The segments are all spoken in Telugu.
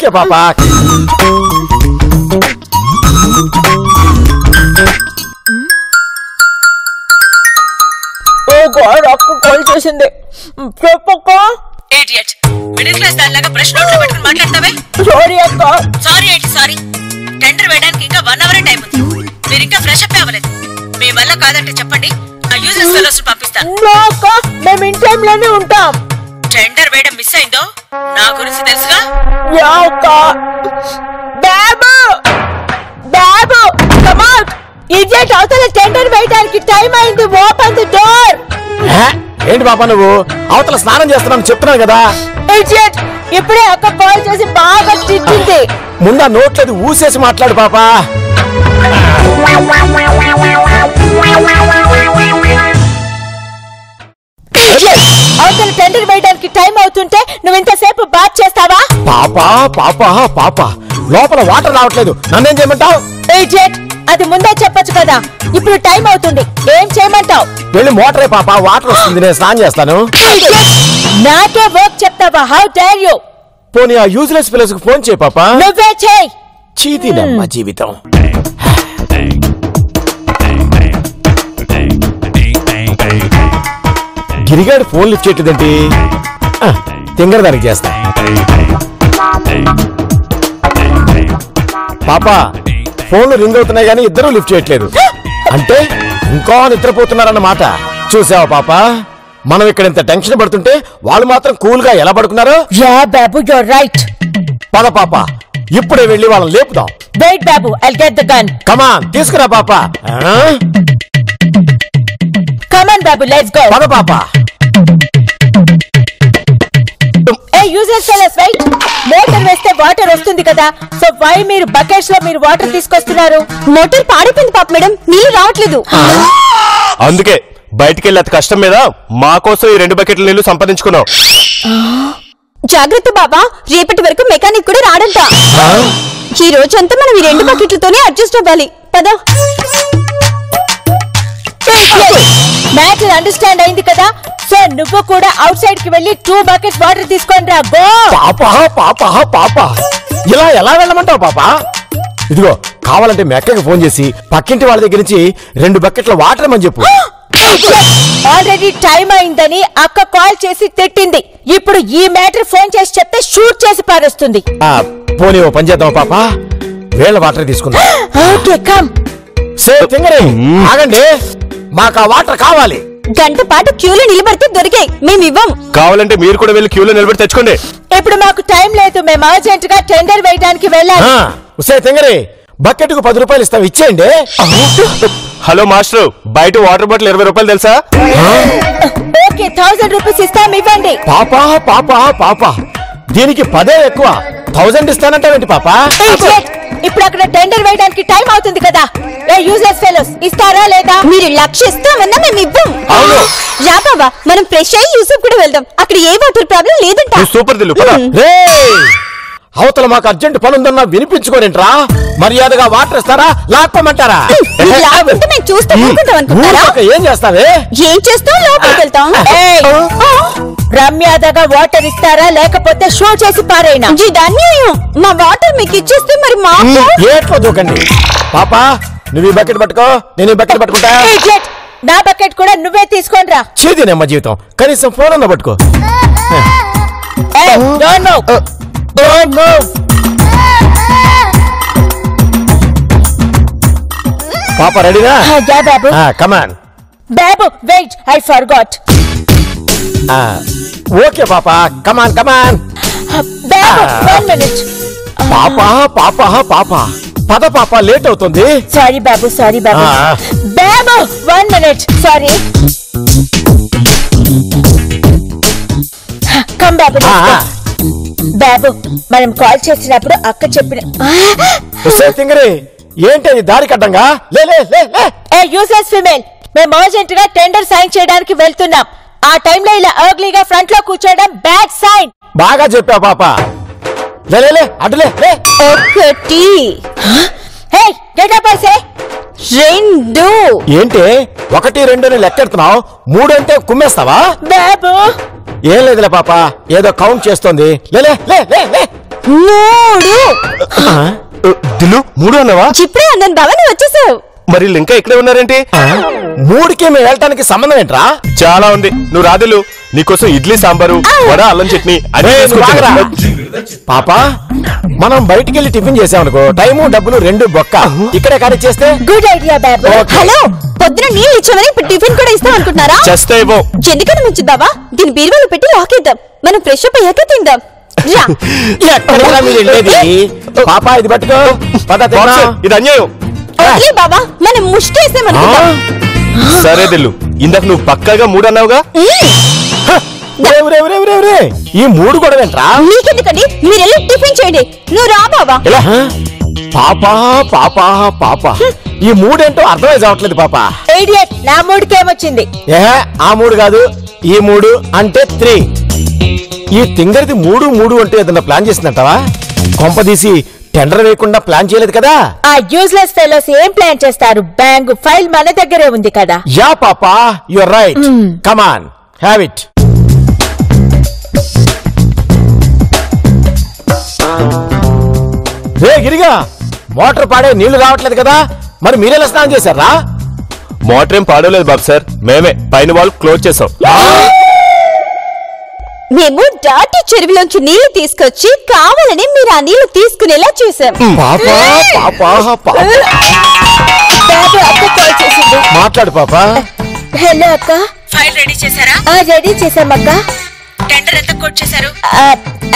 ఓకే పాపా. అక్క కాల్ చేసింది. చెప్పక్క. ఇడియట్, మిడిల్ క్లాస్ దానిలాగా బ్రష్ నోట్లో పెట్టుకుని మాట్లాడతావే? సారీ అక్క. సారీ ఏంటి సారీ? టెండర్ వేయడానికి ఇంకా 1 అవర్ టైం ఉంది. మీరు ఇంకా ఫ్రెష్ అప్ అవ్వలేదు. మీ వల్ల కాదంటే చెప్పండి, ఆ యూజర్స్ ఫెలోస్ పంపిస్తాను. అక్క మేము ఇన్ టైం లోనే ఉంటాం. టెండర్ వేయడం మిస్ అయిందో నా గురించి తెలుసుగా? అక్క బాబు బాబు కమ్ అవుట్. ఇడియట్, అవతల టెండర్ వేయడానికి టైం అయింది. Open the door. ఏంటి పాపా నువ్వు? అవతల స్నానం చేస్తున్నాను చెప్తున్నాను కదా. ఇడియట్, ఇప్పుడే అక్క కాల్ చేసి బాగా తిట్టింది. ముందా నోట్లేదు ఊసేసి మాట్లాడు పాపా. అవతల టెండర్ వేయడానికి టైం అవుతుంటే నువ్వు ఇంతసేపు బాత్ చేస్తావా? పాపా పాపా పాపా, లోపల వాటర్ రావట్లేదు, నన్నేం చేయమంటావు? ఇడియట్, అది ముందే చెప్పొచ్చు కదా. ఇప్పుడు టైం అవుతుంది, ఏం చేయమంటావు? వెళ్ళి మోటరే పాపా, వాటర్ వస్తుంది, నేను స్నానం చేస్తాను. నాకే వర్క్ చెప్తావా? How dare you! పోనీ ఆ యూజ్లెస్ ఫెలోస్ కు ఫోన్ చేయి పాపా. నువ్వే చేయి. చీతినమ్మ జీవితం. గిరిగాడు ఫోన్ లిఫ్ట్ చేయట్లేదేంటి? తింగరదానికి చేస్తా. పాపా, ఫోన్లు రింగ్ అవుతున్నాయి గానీ ఇద్దరూ లిఫ్ట్ చేయట్లేదు. అంటే ఇంకా నిద్రపోతున్నారన్నమాట. చూసావా పాపా, మనం ఇక్కడ ఇంత టెన్షన్ పడుతుంటే వాళ్ళు మాత్రం కూల్ గా ఎలా పడుకున్నారో. యా బాబు, యూర్ రైట్. పద పాపా, ఇప్పుడే వెళ్ళి వాళ్ళని లేపుదాం. వెయిట్ బాబు, I'll get the gun. Come on, తీసుకురా పాపా. కమాన్ బాబు, లెట్స్ గో. పద పాపా. Useless fellows, wait. మోటార్ వేస్తే వాటర్ వస్తుంది కదా, సో వై మీరు బకెట్స్ లో మీరు వాటర్ తీసుకొస్తున్నారు? మోటార్ పాడైపోయింది పాప మేడం, నీళ్ళు రావట్లేదు. అందుకే బయటికెళ్ళి అతి కష్టం మీద మా కోసం ఈ 2 బకెట్ల నీళ్లు సంపాదించుకున్నావు. జాగ్రత్త బాబా, రేపటి వరకు మెకానిక్ కూడా రాడంట. ఈ రోజంతా మనం ఈ 2 బకెట్లతోనే అడ్జస్ట్ అవ్వాలి. పదా. మ్యాటర్ అండర్స్టాండ్ అయింది కదా, సో నువ్వు కూడా అవుట్ సైడ్ కి వెళ్ళి 2 బకెట్స్ వాటర్ తీసుకొని రా. గో. పాపా పాపా పాపా, ఇలా ఎలా వెళ్ళమంటావు పాపా? ఇదిగో, కావాలంటే మెక్కకి ఫోన్ చేసి పక్కింటి వాళ్ళ దగ్గర నుంచి 2 బకెట్ల వాటర్ అని చెప్పు. ఆల్రెడీ టైం అయిందని అక్క కాల్ చేసి తిట్టింది. ఇప్పుడు ఈ మ్యాటర్ ఫోన్ చేసి చెప్తే షూట్ చేసి పారేస్తుంది. పోనీ ఓ పని చేద్దాం పాపా, వేళ్ళ వాటర్ తీసుకుందాం. Okay come. ఆగండి, మాకు ఆ వాటర్ కావాలి. గంట పాటు క్యూలో నిలబడితే దొరికాయి, మేము ఇవ్వం. కావాలంటే మీరు కూడా వెళ్ళి క్యూలో నిలబడి తెచ్చుకోండి. ఇప్పుడు మాకు టైం లేదు, మేము అర్జెంట్ గా టెండర్ వేయడానికి వెళ్ళాలి. తింగరే, బకెట్ కు 10 రూపాయలు ఇస్తాం, ఇచ్చేయండి. హలో మాస్టర్, బయట వాటర్ బాటిల్ 20 రూపాయలు తెలుసా? ఓకే, 1000 రూపీస్ ఇస్తాం, ఇవ్వండి. పాపా పాపా పాపా, దీనికి 10 ఎక్కువ, 1000 ఇస్తానంటావేంటి పాపా? ఇప్పుడు అక్కడ టెండర్ వేయడానికి టైం అవుతుంది కదా. ఏ యూజ్లెస్ ఫెలోస్, ఇస్తారా లేదా? మీరు 1,00,000 ఇస్తామన్నా మేము ఇవ్వం. రా బాబా, మనం ఫ్రెష్ అయ్యి యూసఫ్ కూడా వెళ్దాం, అక్కడ ఏ వాటర్ ప్రాబ్లం లేదంట. సూపర్ దిల్లు. అవతల మాకు అర్జెంట్ పని ఉందన్నా వినిపించుకోనేంట్రా? మర్యాదగా వాటర్ ఇస్తారా లాక్కోమంటారా? మేము చూస్తే ఏం చేస్తావే? ఏం చేస్తాం, లోపలికి వెళ్తాం. రమ్యాదగా వాటర్ ఇస్తారా లేకపోతే షో చేసి పారేనా? మా వాటర్ మీకు ఇచ్చేస్తే మరి మా ఏట్లో దూకండి. పాపా, నువ్వు ఈ బకెట్ పట్టుకో, నేను ఈ బకెట్ పట్టుకుంటా. నా బకెట్ కూడా నువ్వే తీసుకొని రా. చేదినమ్మ జీవితం, కనీసం ఫోన్ అన్న పట్టుకో. పాపా రెడీనా? కమాన్. బాబు వెయిట్, ఐ ఫర్గాట్. ఓకే పాపా, కమాన్ కమాన్. బాబు 1 మినిట్. పాపా పాపా పాపా, పద పాపా, లేట్ అవుతుంది. సారీ బాబు, సారీ బాబు. బాబు 1 మినిట్, సారీ. కమ్ బాబు. బాబు, మనం కాల్ చేసినప్పుడు అక్క చెప్పిన తింగరే, ఏంటి అది దారి కట్టంగా? యూజ్లెస్ ఫిమేల్, మేము అర్జెంట్ గా టెండర్ సైన్ చేయడానికి వెళ్తున్నాం. ఆ టైంలో ఇలా అర్గ్లీగా ఫ్రంట్ లో కూర్చోవడం బ్యాడ్ సైన్. బాగా చెప్పా పాపా. అడ్డులే. 2. ఏంటి 1, 2 లెక్కెడుతున్నావు? 3 అంటే కుమ్మేస్తావా? బాబు ఏం లేదులే పాపా, ఏదో కౌంట్ చేస్తోంది. దిల్లు 3 అన్నావా? ఇప్పుడే అన్నాను బావా, నువ్వు వచ్చేసావు. మరి ఇంకా ఇక్కడే ఉన్నారేంటి? 3కి మేము వెళ్ళటానికి సంబంధం ఏంట్రా? చాలా ఉంది. నువ్వు రాదులు, నీకోసం ఇడ్లీ సాంబారు వడ అల్లం చట్నీ అన్ని తీసుకొచ్చాను. పాపా, మనం బయటికి వెళ్ళి టిఫిన్ చేసామనుకో, టైము డబ్బులు 2 బొక్క. ఇక్కడే కానీ చేస్తే గుడ్ ఐడియా బాబు. హలో, పొద్దున నీళ్ళు ఇచ్చామని ఇప్పుడు టిఫిన్ కూడా ఇస్తాం అనుకుంటున్నారా? చేస్తే ఇవ్వం. ఎందుకని మంచిది బావా, దీని బీరువాలో పెట్టి లాకేద్దాం. మనం ఫ్రెష్ అప్ అయ్యాక తిందాం. రా. ఎక్కడికి మీరు వెళ్ళేది? పాపా ఇది పట్టుకో, పద తిందాం. బాక్స్, ఇది అన్యాయం. వదిలే బావా, మనం ముష్టేసామనుకుంటాం. సరే దిల్లు, ఇందాక నువ్వు పక్కాగా 3 అన్నావుగా? ఈ 3 కూడా ఏంట్రా? మీకెందుకండి, మీరు వెళ్ళి టిఫిన్ చేయండి. నువ్వు రా బావా. పాపా పాపా పాపా, ఈ 3 ఏంటో అర్థమే కావట్లేదు పాపా. ఇడియట్, నా మూడుకేమొచ్చింది? ఆ 3 కాదు, ఈ 3 అంటే 3. ఈ తింగరిది 3 అంటే ఏదన్నా ప్లాన్ చేసిందంటావా? కొంపదీసి టెండర్ వేయకుండా ప్లాన్ చేయలేదు కదా? ఆ యూజ్లెస్ ఫెలోస్ ఏం ప్లాన్ చేస్తారు? బ్యాంక్ ఫైల్ మన దగ్గరే ఉంది కదా. యా పాపా, you are right. Come on, have it. రే గిరిగా, మోటార్ పాడే నీళ్లు రావట్లేదు కదా, మరి మీరెలా స్నానం చేశారా? మోటార్ ఏం పాడలేదు బాబు సార్, మేమే పైన వాళ్ళు క్లోజ్ చేసాం. మేము డాటి చెరువులోంచి నీళ్లు తీసుకొచ్చి కావాలని మీరు ఆ నీళ్లు తీసుకునేలా చేసాం. పాపా పాపా పాపా, బాబు అక్క కాల్ చేసింది. మాట్లాడు పాపా. హలో అక్క. ఫైల్ రెడీ చేశారా? రెడీ చేసామక్క. టెండర్ ఎంత కోట్ చేశారు?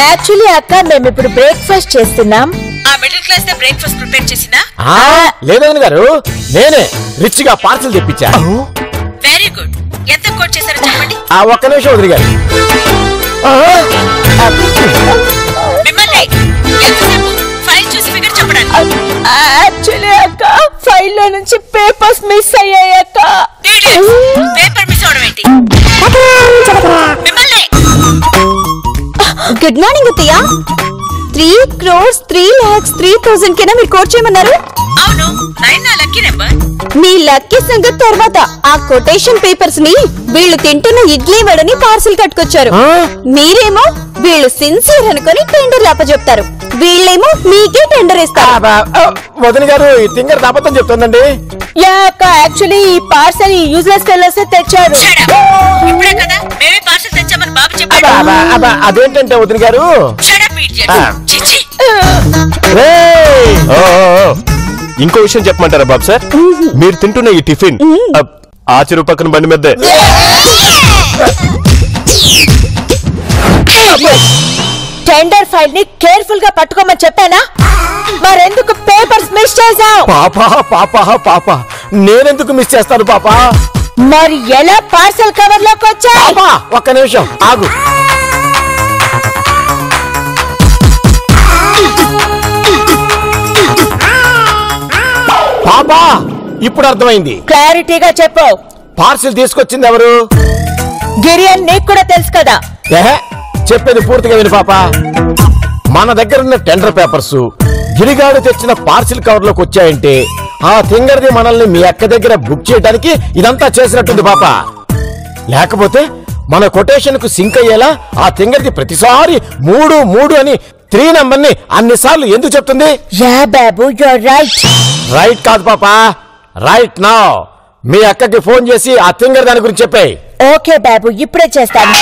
యాక్చువల్లీ అక్క, మేము ఇప్పుడు బ్రేక్ఫాస్ట్ చేస్తున్నాం. ఆ మిడిల్ క్లాస్ దే బ్రేక్ఫాస్ట్ ప్రిపేర్ చేసిందా? లేదని గారు, నేనే రిచ్ గా పార్సల్ తెప్పించా. Very good. ఎంత కోట్ చేశారో చెప్పండి. ఒక్క నిమిషం వదిలి గారు. మిమ్మల్ని ఎంతసేపు ఫైల్ చూసి ఫిగర్ చెప్పడానికి? యాక్చువల్లీ అక్క, ఫైల్లో నుంచి పేపర్స్ మిస్ అయ్యాయి అక్క. పేపర్ మిస్ అవడం ఏంటి? మిమ్మల్ని. గుడ్ మార్నింగ్ అత్తయ్య. 3,03,03,000 కింద మీరు కోట్ చేయమన్నారు. అవును, 9 నా లక్కీ నెంబర్. మీ లక్కీ సంగతి తర్వాత ఆ కొటేషన్ పేపర్స్ ని వీళ్ళు తింటున్న ఇడ్లీ వడని పార్సిల్ కట్టుకొచ్చారు. మీరేమో వీళ్ళు సిన్సియర్ అనుకుని టెండర్ చెప్తారు, వీళ్ళేమో మీకే టెండర్ ఇస్తారు. వదిలి గారు, ఈ తింగర్ అబద్ధం చెప్తుందండి. యా అక్క, యాక్చువల్లీ ఈ పార్సల్ ఈ యూజ్లెస్ ఫెలోస్ తెచ్చారు. ఇప్పుడే కదా మేమే పార్సల్ తెచ్చామని బాబు చెప్పాడు. అదేంటంటే వదిలి గారు, చిచి. ఇంకో విషయం చెప్పమంటారా బాబు సార్? మీరు తింటున్న ఈ టిఫిన్ ఆ చెరువు పక్కన బండి మీదే. టెండర్ ఫైల్ ని కేర్ఫుల్ గా పట్టుకోమని చెప్పానా? మరెందుకు పేపర్స్ మిస్ చేసావు? పాపా పాపా పాపా, నేనెందుకు మిస్ చేస్తాను పాపా? మరి ఎలా పార్సల్ కవర్ లోకి వచ్చాయి? పాపా ఒక్క నిమిషం ఆగు. పాపా, ఇప్పుడు అర్థమైంది. క్లారిటీగా చెప్పు. పార్సిల్ తీసుకొచ్చింది ఎవరు? గిరి అని నీకు కూడా తెలుసు కదా. చెప్పేది పూర్తిగా విను పాపా. మన దగ్గర ఉన్న టెండర్ పేపర్స్ గిరిగాడు తెచ్చిన పార్సిల్ కవర్ లోకి వచ్చాయంటే ఆ తింగర్ది మనల్ని మీ అక్క దగ్గర బుక్ చేయడానికి ఇదంతా చేసినట్టుంది పాపా. లేకపోతే మన కొటేషన్ కు సింక్ అయ్యేలా ఆ తింగర్ది ప్రతిసారి 3 అని 3 నంబర్ ని అన్నిసార్లు ఎందుకు చెప్తుంది? యా బాబు, యూర్ రైట్. రైట్ కాదు పాపా, రైట్ నౌ మీ అక్కకి ఫోన్ చేసి ఆ తింగర్ దాని గురించి చెప్పాయి. ఓకే బాబు, ఇప్పుడే చేస్తాను.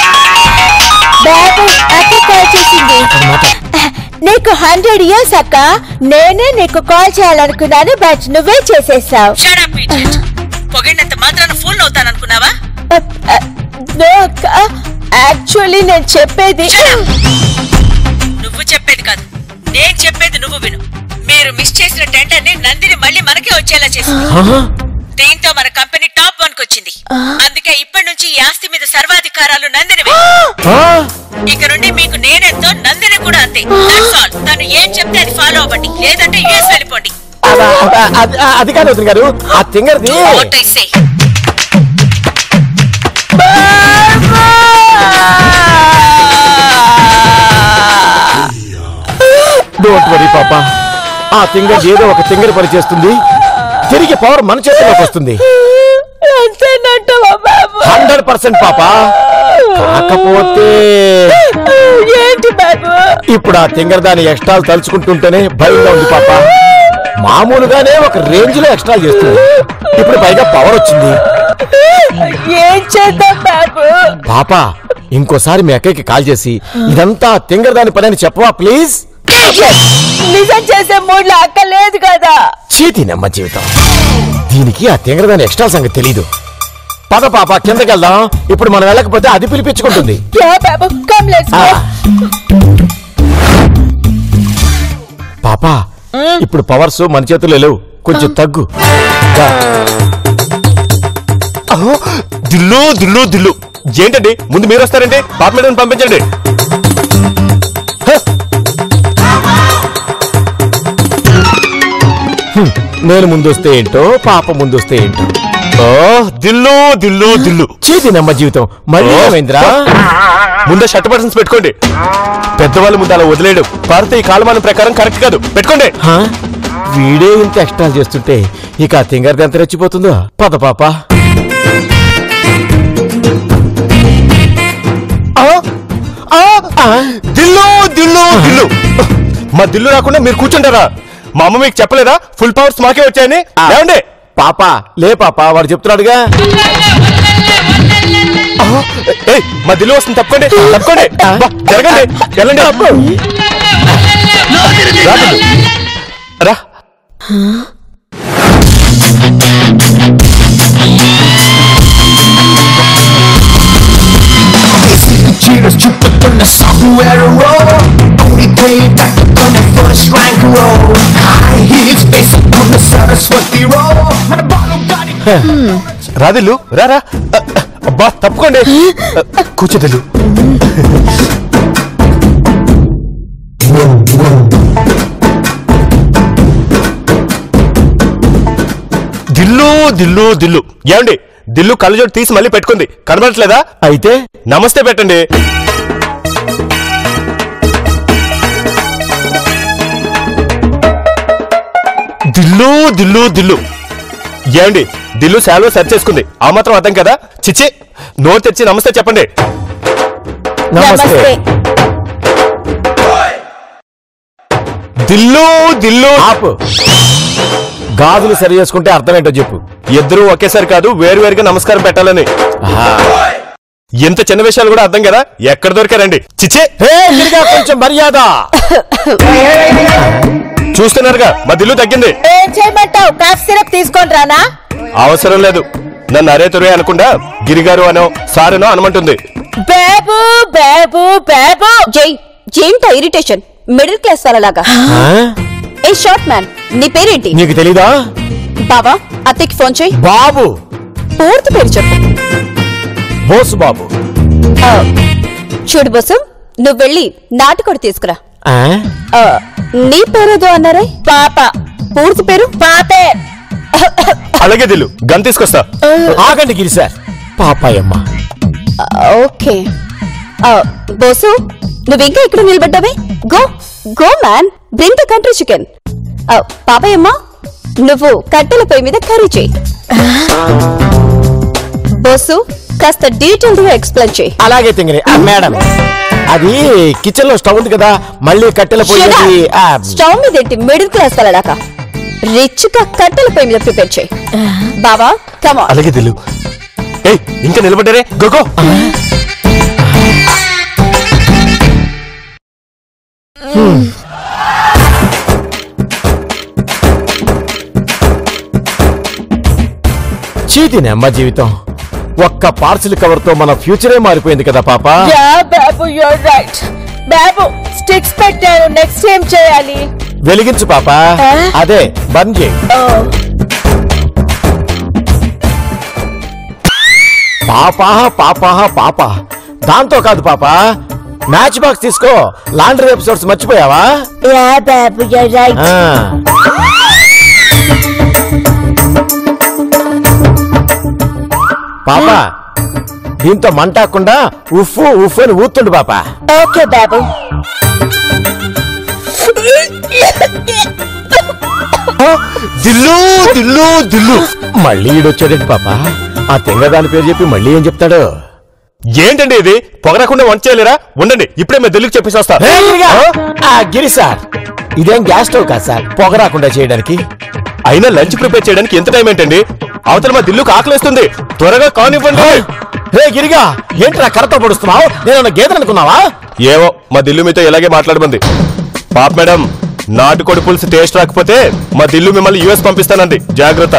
బాబు, అక్క కాల్ చేసింది. నీకు 100 years అక్క. నేనే నీకు కాల్ చేయాలనుకున్నాను, బట్ నువ్వే చేసేసావు. పొగిడినంత మాత్రాన ఫోన్ అవుతాననుకున్నావా? నో అక్క, యాక్చువల్లీ నేను చెప్పేది. నువ్వు చెప్పేది కాదు, నేను చెప్పేది నువ్వు విను. మీరు మిస్ చేసిన టెండర్ ని నందిని మళ్ళీ మనకే వచ్చేలా చేసింది. దీంతో మన కంపెనీ టాప్ 1 వచ్చింది. అందుకే ఇప్పటి నుంచి ఈ ఆస్తి మీద సర్వాధికారాలు నందినివే. ఇక నుండి మీకు నేనెంతో నందిని కూడా అంతే. తను ఏం చెప్తే అది ఫాలో అవ్వండి, లేదంటే యూఎస్ వెళ్ళిపోండి. అది కాదు వదిన గారు, ఆ తింగర్ది. డోంట్ వరీ పాపా, ఆ తింగర్ ఏదో ఒక తింగర్ పని చేస్తుంది, తిరిగి పవర్ మన చేతిలోకి వస్తుంది. 100% పాపా. కాకపోతే ఏంటి బాబు? ఇప్పుడు ఆ తింగరదాని ఎక్స్ట్రాలు తలుచుకుంటుంటేనే భయంగా ఉంది పాప. మామూలుగానే ఒక రేంజ్ లో ఎక్స్ట్రా చేస్తుంది, ఇప్పుడు పైగా పవర్ వచ్చింది. ఏం చేద్దాం బాబు? పాప ఇంకోసారి మీ అక్కకి కాల్ చేసి ఇదంతా తింగరదాని పని అని చెప్పవా ప్లీజ్? నిజం చేసే మూడ్లో అక్క లేదు కదా. చీతి నమ్మ జీవితం. దీనికి ఆ తింగరదాని ఎక్స్ట్రా సంగతి తెలీదు. పద పాప కిందకి వెళ్దాం. ఇప్పుడు మనం వెళ్ళకపోతే అది పిలిపించుకుంటుంది. బాబు కమ్ లెట్స్ గో. పాప ఇప్పుడు పవర్స్ మన చేతుల్లో లేవు, కొంచెం తగ్గు. దిల్లు దిల్లు దిల్లు ఏంటండి? ముందు మీరు వస్తారంటే పాప మీద పంపించండి. నేను ముందొస్తే ఏంటో, పాప ముందొస్తే ఏంటో. దిల్లు దిల్లు దిల్లు చీతి నమ్మ జీవితం. మళ్ళీ ఏమైందిరా? ముందే షర్ట్ బటన్స్ పెట్టుకోండి. పెద్దవాళ్ళు ముందు అలా వదిలేయడం భారతీయ కాలమానం ప్రకారం కరెక్ట్ కాదు. పెట్టుకోండి. వీడే ఇంత ఎక్స్ట్రా చేస్తుంటే ఇక ఆ తింగర్ది ఎంత రెచ్చిపోతుందో. పద పాప. దిల్లు దిల్లు దిల్లు మా దిల్లు రాకుండా మీరు కూర్చుంటారా? మా అమ్మ మీకు చెప్పలేదా ఫుల్ పవర్స్ మాకే వచ్చాయని? ఏమండి పాప లే పాప, వాడు చెప్తున్నాడుగా. మా దిల్లు వస్తుంది, తప్పుకోండి తప్పుకోండి. జరగండి, వెళ్ళండి. రా Cheers, chupa con la somewhere roll. Only play back on the first rank roll. High heels, basic on the Saraswati roll. And a bottle got it. రా దిల్లు, రా రా. అబ్బా తప్పుకోండి. కూర్చో దిల్లు. దిల్లు దిల్లు దిల్లు ఏమండి? దిల్లు కళ్ళజోడు తీసి మళ్ళీ పెట్టుకుంది, కనబడట్లేదా? అయితే నమస్తే పెట్టండి. దిల్లు దిల్లు దిల్లు ఏమండి? దిల్లు శాలువా సెర్చ్ చేసుకుంది, ఆ మాత్రం అర్థం కదా? చిచ్చి, నోరు తెచ్చి నమస్తే చెప్పండి. నమస్తే. దిల్లు దిల్లు ఆపు. గాజులు సరి చేసుకుంటే అర్థమేంటో చెప్పు. ఇద్దరు ఒకేసారి కాదు, వేరువేరుగా నమస్కారం పెట్టాలని. ఎంత చిన్న విషయాలు కూడా అర్థం కదా? ఎక్కడ దొరికారండి? చిచ్చే, కొంచెం మర్యాద. చూస్తున్నారుగా మా దిల్లు తగ్గింది. ఏం చేయమంటావు? కాఫ్ సిరప్ తీసుకొని రానా? అవసరం లేదు. నన్ను అరే తురే అనకుండా గిరిగారు అనో సారనో అనమంటుంది. బాబు బాబు బాబు. జై ఏంటో ఇరిటేషన్, మిడిల్ క్లాస్ వాళ్ళలాగా. ఏ షార్ట్ మ్యాన్, నీ పేరేంటి? నీకు తెలీదా? బావా, అత్తకి ఫోన్ చేయి. బాబు. పూర్తి పేరు చెప్పు. బోసు బాబు. చూడు బోసు, నువ్వు వెళ్ళి నాటుకోడి తీసుకురా. ఆ? నీ పేరేదో అన్నారే? పాప. పూర్తి పేరు? పాపే. అలాగే దిల్లు, గన్ తీసుకొస్తా. ఆగండి గిరి సార్. పాపాయమ్మ. ఓకే. బోసు, నువ్వు ఇంకా ఇక్కడ నిలబడ్డావే? Go go man, bring the country chicken. Papayyamma, నువ్వు కట్టెల పొయ్యి మీద కర్రీ చేయి. బోసు, కాస్త డీటెయిల్ గా ఎక్స్ప్లెయిన్ చేయి. అలాగే తింగరి. మేడం, అది కిచెన్ లో స్టవ్ ఉంది కదా, మళ్ళీ కట్టెల పొయ్యి. స్టవ్ మీద ఏంటి మిడిల్ క్లాస్ వాళ్ళడాక? రిచ్ గా కట్టెల పొయ్యి మీద ప్రిపేర్ చేయి. బావా, కమ్ ఆన్. అలాగే దిల్లు. ఏయ్, ఇంకా నిలబడ్డారే? గో. చీతిని అమ్మ జీవితం. ఒక్క పార్సిల్ కవర్ తో మన ఫ్యూచరే మారిపోయింది కదా పాప. యా బాబు, యూర్ రైట్. బాబు, స్టిక్స్ పెట్టాను, నెక్స్ట్ ఏం చేయాలి? వెలిగించు పాప. అదే బంద్ చేయి. పాపా పాపా పాప. దాంతో కాదు పాప, మ్యాచ్ బాక్స్ తీసుకో. లాండ్రీ ఎపిసోడ్స్ మర్చిపోయావా? యా బాబు, యూర్ రైట్. పాప, దీంతో మంటాకుండా ఉఫ్ఫు ఉఫ్ఫు అని ఊతుండు పాప. ఓకే బాబు. దిల్లు దిల్లు దిల్లు మళ్ళీ ఈడొచ్చాడండి పాప. ఆ తెంగదాని పేరు చెప్పి మళ్ళీ ఏం చెప్తాడు? ఏంటండి ఇది పొగరకుండా వంట చేయలేరా? ఉండండి, ఇప్పుడే మేము ఢిల్లీకి చెప్పేసి వస్తా. గిరి సార్, ఇదేం గ్యాస్ స్టవ్ కాదు సార్ పొగ రాకుండా చేయడానికి. అయినా లంచ్ ప్రిపేర్ చేయడానికి ఎంత టైం ఏంటండి? అవతల మా దిల్లుకు ఆకలిస్తుంది, త్వరగా కానివ్వండి. రే గిరిగా, ఏంట్రా కర్రతో పొడుస్తున్నావు? నేను గేదెలు అనుకున్నావా? ఏవో మా దిల్లు మీతో ఇలాగే మాట్లాడమంది. పాప మేడం, నాటుకోడి పులుసు టేస్ట్ రాకపోతే మా దిల్లు మిమ్మల్ని యుఎస్ పంపిస్తానండి, జాగ్రత్త.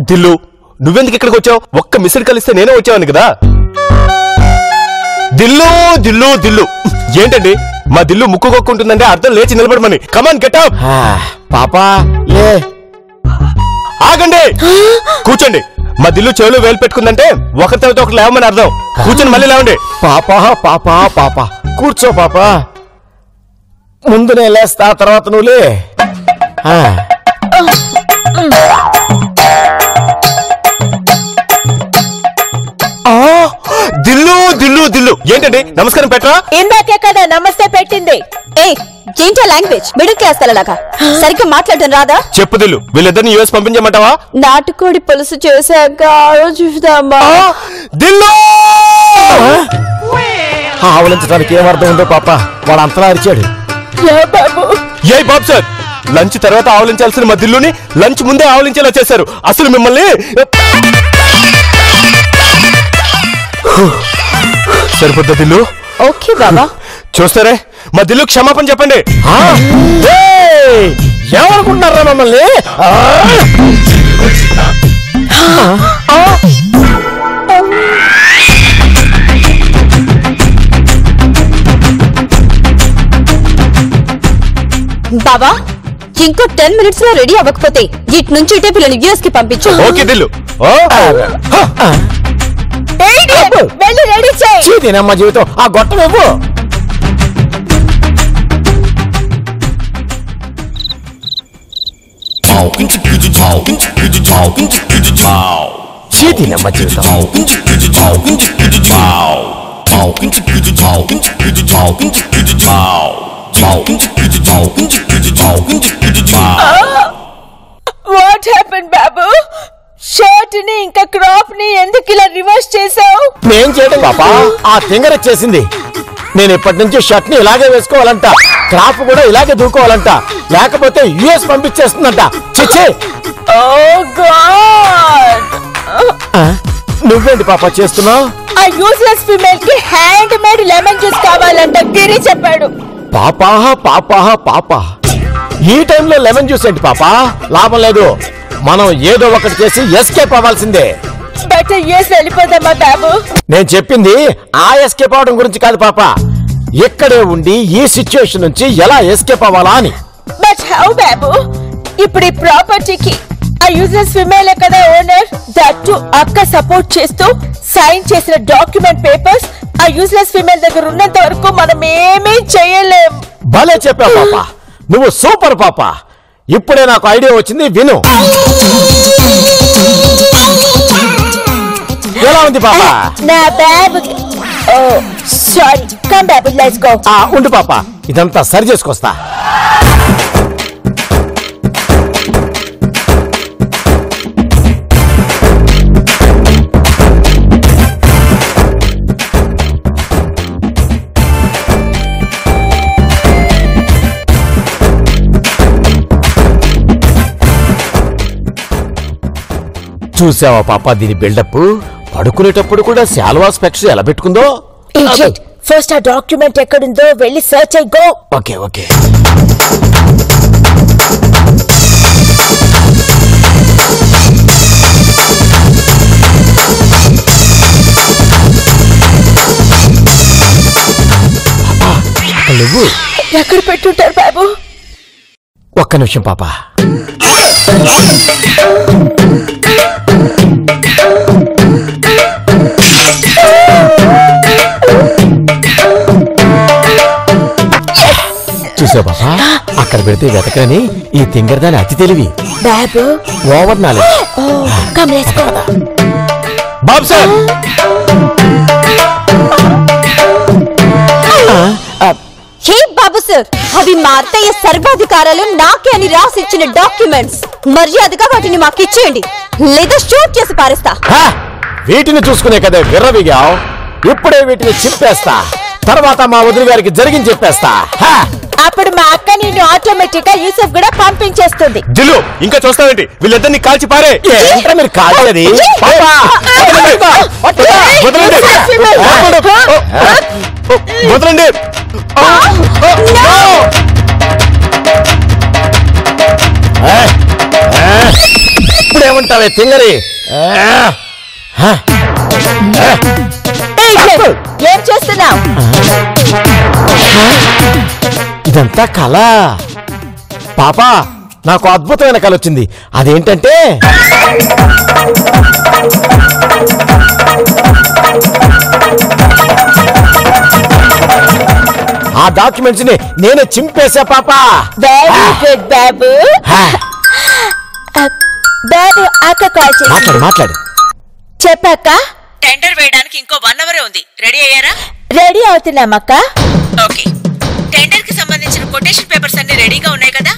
దిల్లు, నువ్వెందుకు ఇక్కడికి వచ్చావు? ఒక్క మిస్డ్ కలిస్తే నేనే వచ్చావని కదా. దిల్లు దిల్లు దిల్లు ఏంటండి? మా దిల్లు ముక్కు కొక్కుంటుందంటే అర్థం లేచి నిలబడమని. Come on get up. పాపా లే. ఆగండి, కూర్చోండి. మా దిల్లు చెవులు వేలు పెట్టుకుందంటే ఒకరి తర్వాత ఒకరు లేవమని అర్థం. కూర్చొని మళ్ళీ లేవండి. పాపా పాపా పాపా కూర్చో పాపా. ముందు నేను లేస్తా, తర్వాత నువ్వు లే. దిల్లు దిల్లు దిల్లు ఏంటండి? నమస్కారం పెట్టరా? ఇందాకే కదా నమస్తే పెట్టింది. ఏంటో లాంగ్వేజ్ మిడిల్ క్లాస్ తలలాగా సరిగ్గా మాట్లాడటం రాదా? చెప్పు దిల్లు, వీళ్ళిద్దరిని యుఎస్ పంపించమంటావా? నాటుకోడి పులుసు చేశాక ఆలోచిస్తామా? దిల్లు ఆవలించడానికి ఏమర్థం ఉందో పాప, వాడు అంతలా అరిచాడు. ఏ బాబు సార్, లంచ్ తర్వాత ఆవలించాల్సిన మా దిల్లుని లంచ్ ముందే ఆవలించేలా చేశారు. అసలు మిమ్మల్ని సరిపోద్దా దిల్లు? ఓకే బాబా. చూస్తారే, మా దిల్లు క్షమాపణ చెప్పండి. ఏమనుకుంటున్నారా మమ్మల్ని? బాబా, ఇంకో 10 minutes లో రెడీ అవ్వకపోతే ఇటు నుంచి ఇటే పిల్లలు యుఎస్ కి పంపించు. ఓకే దిల్లు. వెళ్ళి రెడీ చేయి. చీదీనమ్మ జీవితం, ఆ గొట్టం ఇవ్వు. చీదీనమ్మ జీవితం. What happened Babu? షర్ట్ ని ఇంకా క్రాప్ ని ఎందుకు ఇలా రివర్స్ చేసావు? నేను చేయడం పాపా, ఆ ఫింగర్ చేసింది. నేను ఇప్పటి నుంచి షర్ట్ ని ఇలాగే వేసుకోవాలంట, క్రాప్ కూడా ఇలాగే దూకోవాలంట, లేకపోతే యుఎస్ పంపించేస్తుందంట. చిచ్చే, ఓ గాడ్! నువ్వేంటి పాపా చేస్తున్నావు? ఆ యూజ్లెస్ ఫీమేల్ కి హ్యాండ్ మేడ్ లెమన్ జ్యూస్ కావాలంట, గిరి చెప్పాడు. పాపా పాపా పాపా, ఈ టైంలో లెమన్ జ్యూస్ ఏంటి పాపా? లాభం లేదు, మనం ఏదో ఒకటి చేసి ఎస్కేప్ అవ్వాల్సిందే. బట్ యూఎస్ వెళ్ళిపోదామా బాబు? నేను చెప్పింది ఆ ఎస్కేప్ అవడం గురించి కాదు పాపా, ఇక్కడే ఉండి ఈ సిచ్యువేషన్ నుంచి ఎలా ఎస్కేప్ అవ్వాలా అని. బట్ హౌ బాబు? ఇప్పుడు ఈ ప్రాపర్టీకి ఆ యూజ్లెస్ ఫీమేల్ కదా ఓనర్. దట్టు అక్క సపోర్ట్ చేస్తూ సైన్ చేసిన డాక్యుమెంట్ పేపర్స్ ఆ యూజ్లెస్ ఫీమేల్ దగ్గర ఉన్నంత వరకు మనం ఏమీ చేయలేం. భలే చెప్పా పాపా, నువ్వు సూపర్ పాపా. ఇప్పుడే నాకు ఐడియా వచ్చింది, విను. ఎలా ఉంది పాపా? నా బాబు. ఓ సారీ, కమ్ బాబు, లెట్స్ గో. ఉండు పాపా, ఇదంతా సరి చేసుకొస్తా. చూసావా పాపా దీని బిల్డప్? పడుకునేటప్పుడు కూడా శాల్వా స్పెక్స్ ఎలా పెట్టుకుందో. ఫస్ట్ ఆ డాక్యుమెంట్ ఎక్కడుందో వెళ్ళి సర్చ్ అయ్యి గో. Okay okay. నువ్వు ఎక్కడ పెట్టుంటారు బాబు? ఒక్క నిమిషం పాపా. చూసా పాపా, అక్కడ పెడితే వెతకని ఈ తింగరదాని అతి తెలివి. బాబు over knowledge. Come let's go. బాబు సార్, హే బాబు సార్, అవి మా అత్తయ్య సర్వాధికారాలు నాకే అని రాసిచ్చిన డాక్యుమెంట్స్. మర్యాదగా వాటిని మాకు ఇచ్చేయండి, లేదా షూట్ చేసి పారేస్తా. వీటిని చూసుకునే కదా విర్రవిగావు. ఇప్పుడే వీటిని చింపేస్తా, తర్వాత మా వదిలి గారికి జరిగింది చెప్పేస్తా. అప్పుడు మా అక్క నిన్ను ఆటోమేటిక్ గా యూసఫ్ కూడా పంపించేస్తుంది. దిల్లు ఇంకా చూస్తావేంటి? వీళ్ళిద్దరిని కాల్చి పారే. ఏంట్రా మీరు కాల్చేది? వదలండి. ఇప్పుడేమంటావే తింగరి? ఏం చేస్తున్నావు? ఇదంతా కళ పాపా. నాకు అద్భుతమైన కళ వచ్చింది. అదేంటంటే ఆ డాక్యుమెంట్స్ ని నేనే చింపేశా పాపా. వెరీ గుడ్ బాబు. బాబు అక్క కాల్ చేసి మాట్లాడు. చెప్పాక టెండర్ వేయడానికి ఇంకో 1 అవర్ ఉంది. రెడీ అయ్యారా? రెడీ అవుతున్నామక్క. ఓకే. టెండర్ కి సంబంధించిన కొటేషన్ పేపర్స్ అన్ని రెడీగా ఉన్నాయి కదా?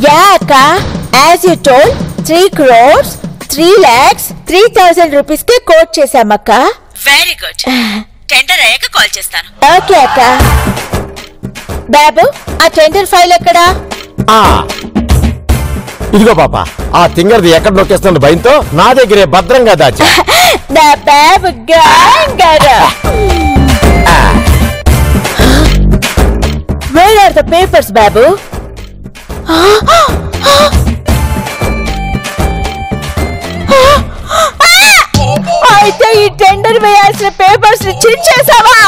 యా అక్క, as you told 3 crores 3,03,000 rupees కి కోట్ చేశామక్క. Very good. టెండర్ అయ్యాక కాల్ చేస్తాను. ఓకే అక్క. బాబు ఆ టెండర్ ఫైల్ ఎక్కడా? ఇదిగో పాపా, ఆ తింగర్ది ఎక్కడ నొక్కేస్తున్న భయంతో నా దగ్గరే భద్రంగా దాచా. నా బాబు గారు. Where are the papers, బాబు? అయితే ఈ టెండర్ వేయాల్సిన పేపర్స్ చించేసావా?